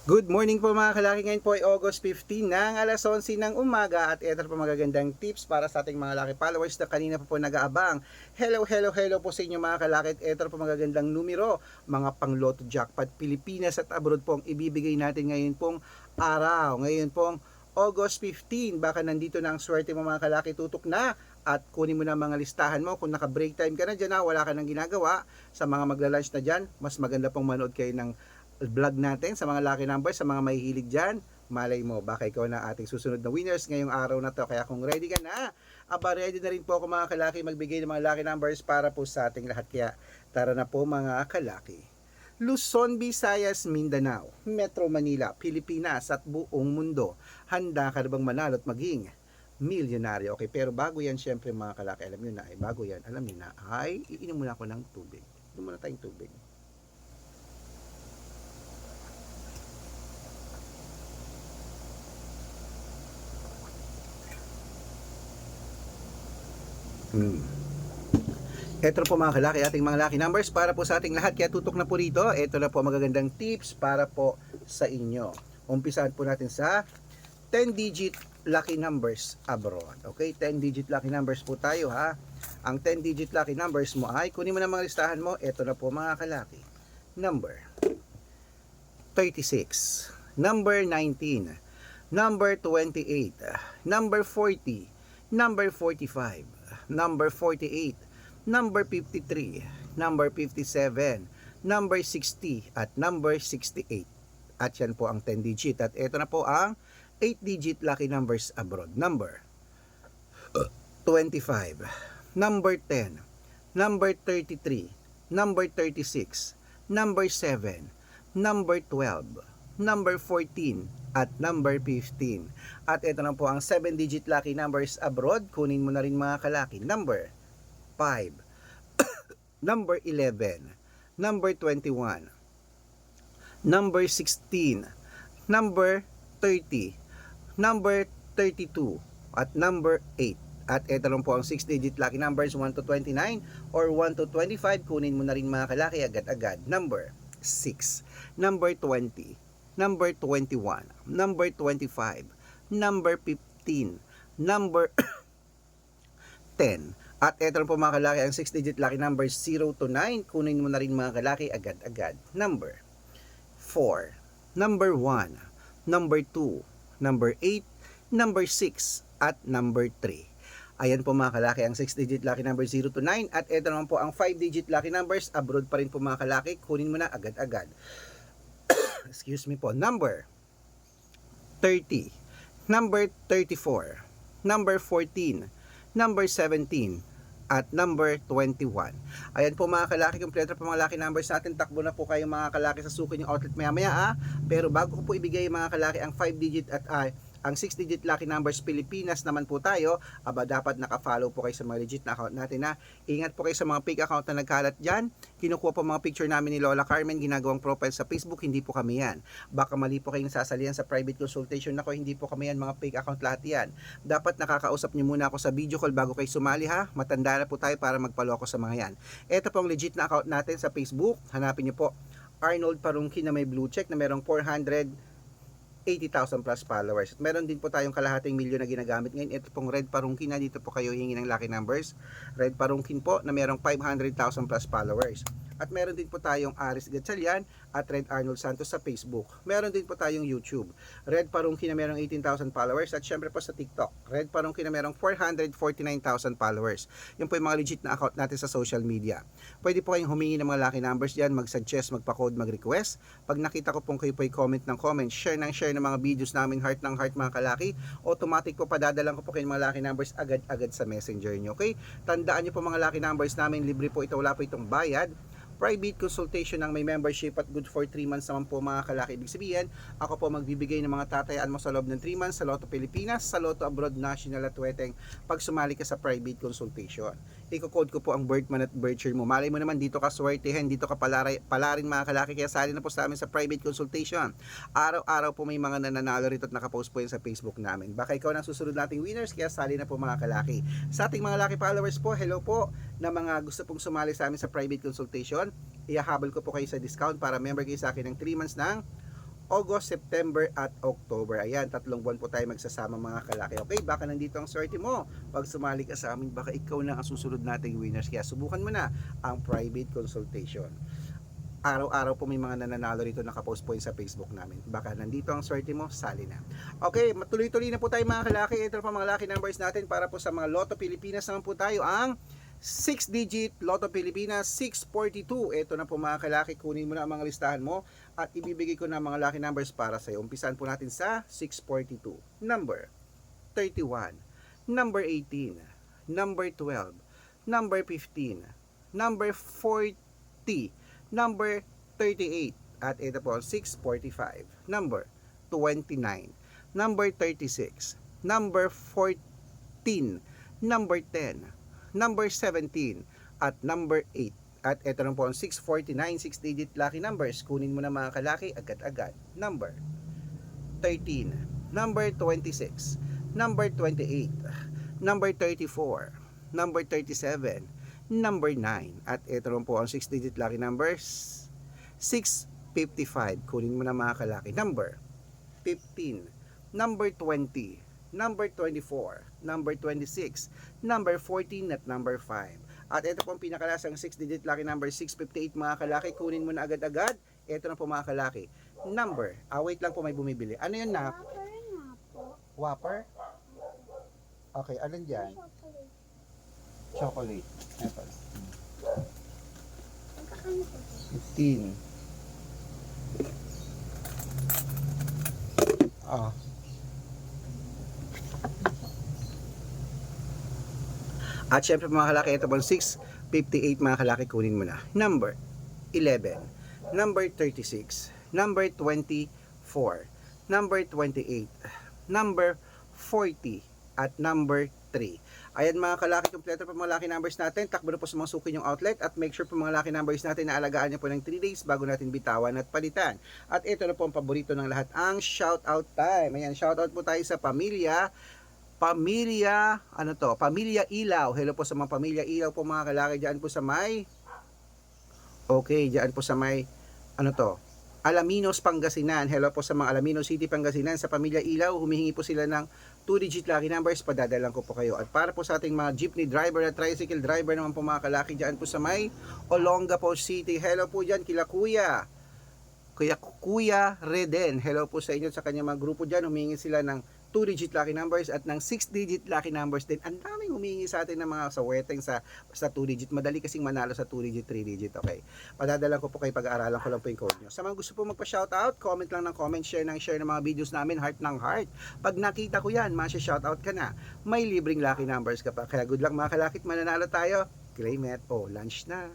Good morning po mga kalaki. Ngayon po ay August 15 ng alas 11 ng umaga at ito po magagandang tips para sa ating mga laki followers na kanina po nag-aabang. Hello po sa inyo mga kalaki at ito po magagandang numero, mga pang Lotto Jackpot Pilipinas at abroad po ang ibibigay natin ngayon pong araw. Ngayon pong August 15, baka nandito na ang swerte mo mga kalaki, tutok na at kunin mo na mga listahan mo. Kung naka break time ka na dyan, wala ka nang ginagawa, sa mga magla-lunch na dyan, mas maganda pong manood kayo ng vlog natin sa mga lucky numbers, sa mga mahihilig dyan. Malay mo, baka ikaw na ating susunod na winners ngayong araw na to. Kaya kung ready ka na, ready na rin po ako mga kalaki magbigay ng mga lucky numbers para po sa ating lahat. Kaya tara na po mga kalaki. Luzon, Visayas, Mindanao, Metro Manila, Pilipinas at buong mundo. Handa ka na bang manalo at maging milyonaryo? Okay, pero bago yan, syempre mga kalaki, alam nyo na, alam nyo na, ay iinom muna ako ng tubig. Inom muna tayong tubig. Ito po mga kalaki, ating mga lucky numbers para po sa ating lahat. Kaya tutok na po rito. Ito na po magagandang tips para po sa inyo. Umpisahan po natin sa 10-digit lucky numbers abroad. Okay, 10-digit lucky numbers po tayo ha. Ang 10-digit lucky numbers mo ay, kunin mo na mga listahan mo. Ito na po mga kalaki. Number 36, number 19, number 28, number 40, number 45, number 48, number 53, number 57, number 60, at number 68. At yan po ang 10 digit. At ito na po ang 8 digit lucky numbers abroad. Number 25, number 10, number 33, number 36, number 7, number 12, number 14, at number 15. At ito na po ang 7 digit lucky numbers abroad. Kunin mo na rin mga kalaki. Number 5, number 11, number 21, number 16, number 30, number 32, at number 8. At ito lang po ang 6 digit lucky numbers 1 to 29 or 1 to 25. Kunin mo na rin mga kalaki agad-agad. Number 6, number 20, number 21, number 25, number 15, number 10. At ito lang po mga kalaki ang 6 digit lucky numbers 0 to 9. Kunin mo na rin mga kalaki agad-agad. Number 4, number 1, number 2, number 8, number 6, at number 3. Ayan po mga kalaki ang 6 digit lucky number 0 to 9. At ito naman po ang 5 digit lucky numbers abroad pa rin po mga kalaki. Kunin mo na agad-agad. Excuse me po. Number 30, number 34, number 14, number 17, at number 21. Ayan po mga kalaki, kompleto po mga lucky numbers natin. Takbo na po kayo mga kalaki sa suki yung outlet maya-maya. Pero bago ko po ibigay mga kalaki ang 5 digit at ang 6 digit lucky numbers Pilipinas naman po tayo, dapat naka-follow po kayo sa mga legit na account natin na. Ingat po kayo sa mga fake account na nagkalat dyan. Kinukuha po mga picture namin ni Lola Carmen, ginagawang profile sa Facebook, hindi po kami yan. Baka mali po kayong sasalihan sa private consultation ako, hindi po kami yan, mga fake account lahat yan. Dapat nakakausap nyo muna ako sa video call bago kayo sumali ha. Matanda na po tayo para magpaloko sa mga yan. Ito po ang legit na account natin sa Facebook. Hanapin nyo po Arnold Parungkin na may blue check na merong 480,000 plus followers. At meron din po tayong kalahating milyon na ginagamit ngayon. Ito pong Red Parungkin na dito po kayo hingi ng lucky numbers. Red Parungkin po na merong 500,000 plus followers. At meron din po tayong Aris Gatchalian at Red Arnold Santos sa Facebook. Meron din po tayong YouTube. Red Parungkin na merong 18,000 followers. At syempre po sa TikTok. Red Parungkin na merong 449,000 followers. Yun po yung mga legit na account natin sa social media. Pwede po kayong humingi ng mga lucky numbers dyan, mag-suggest, magpa-code, mag-request. Pag nakita ko pong kayo po comment ng comment, share ng share ng mga videos namin, heart ng heart mga kalaki, automatic po padadalan ko po kayo mga lucky numbers agad-agad sa messenger nyo. Okay? Tandaan nyo po mga lucky numbers namin, libre po ito, wala po itong bayad. Private consultation ng may membership at good for 3 months naman po mga kalaki. Ibig sabihin, ako po magbibigay ng mga tatayaan mo sa loob ng 3 months sa Lotto Pilipinas, sa Lotto Abroad, National at Weteng pag sumali ka sa private consultation. Iko-code ko po ang birth month at birth year mo. Malay mo naman dito ka swertehin, dito ka palarin mga kalaki, kaya sali na po sa amin sa private consultation. Araw-araw po may mga nananalo rito at nakapost po yan sa Facebook namin. Baka ikaw na susunod nating winners, kaya sali na po mga kalaki. Sa ating mga lucky followers po, hello po na mga gusto pong sumali sa amin sa private consultation. Ihahabol ko po kayo sa discount para member kayo sa akin ng 3 months ng August, September at October. Ayan, 3 buwan po tayo magsasama mga kalaki. Okay, baka nandito ang swerte mo. Pag sumali ka sa amin, baka ikaw na ang susunod nating winners. Kaya subukan mo na ang private consultation. Araw-araw po may mga nananalo rito, nakapost po yun sa Facebook namin. Baka nandito ang swerte mo, sali na. Okay, matuloy-tuloy na po tayo mga kalaki. Ito pa mga lucky numbers natin para po sa mga Lotto Pilipinas naman po tayo. Ang 6-digit Lotto Pilipinas 642. Ito na po mga kalaki, kunin mo na ang mga listahan mo at ibibigay ko na mga lucky numbers para sa iyo. Umpisan po natin sa 642. Number 31, number 18, number 12, number 15, number 40, number 38, at ito po 645, number 29, number 36, number 14, number 10, number 17, at number 8. At ito na po ang 649, 6-digit lucky numbers. Kunin mo na mga kalaki agad-agad. Number 13, number 26, number 28, number 34, number 37, number 9. At ito rin po ang 6-digit lucky numbers. 655. Kunin mo na mga kalaki. Number 15, number 20, number 24, number 26, number 14, at number 5. At ito po ang pinakalasang 6-digit lucky number 658 mga kalaki. Kunin mo na agad-agad. Ito na po mga kalaki. Number. Wait lang po, may bumibili. Ano yun na? Whopper? Okay, alin dyan? Chocolate. Ito. 15. At syempre mga kalaki, ito pong 658 mga kalaki, kunin mo na. Number 11, number 36, number 24, number 28, number 40, at number 3. Ayan mga kalaki, kompleto pa mga lucky numbers natin. Takbo na po sa mga suki yung outlet at make sure po mga lucky numbers natin na alagaan nyo po ng 3 days bago natin bitawan at palitan. At ito na po ang paborito ng lahat, ang shoutout time. Ayan, shoutout po tayo sa Pamilya Ilaw. Hello po sa mga Pamilya Ilaw po mga kalaki, diyan po sa may diyan po sa may Alaminos, Pangasinan. Hello po sa mga Alaminos City, Pangasinan. Sa Pamilya Ilaw, humihingi po sila ng 2-digit lucky numbers, padadalan ko po kayo. At para po sa ating mga jeepney driver at tricycle driver naman po mga kalaki, diyan po sa may Olongapo City. Hello po diyan kila Kuya Reden. Hello po sa inyo sa kanyang mga grupo diyan. Humihingi sila ng 2-digit lucky numbers at ng 6-digit lucky numbers din. Ang daming humingi sa atin ng mga saweteng sa 2-digit. Madali kasing manalo sa 2-digit, 3-digit. Okay. Padadalan ko po kayo, pag-aaralan ko lang po yung code nyo. Sa mga gusto po magpa-shoutout, comment lang ng comment, share ng mga videos namin, heart ng heart. Pag nakita ko yan, masya-shoutout ka na. May libreng lucky numbers ka pa. Kaya good luck mga kalakit, mananalo tayo. Claim it. Lunch na.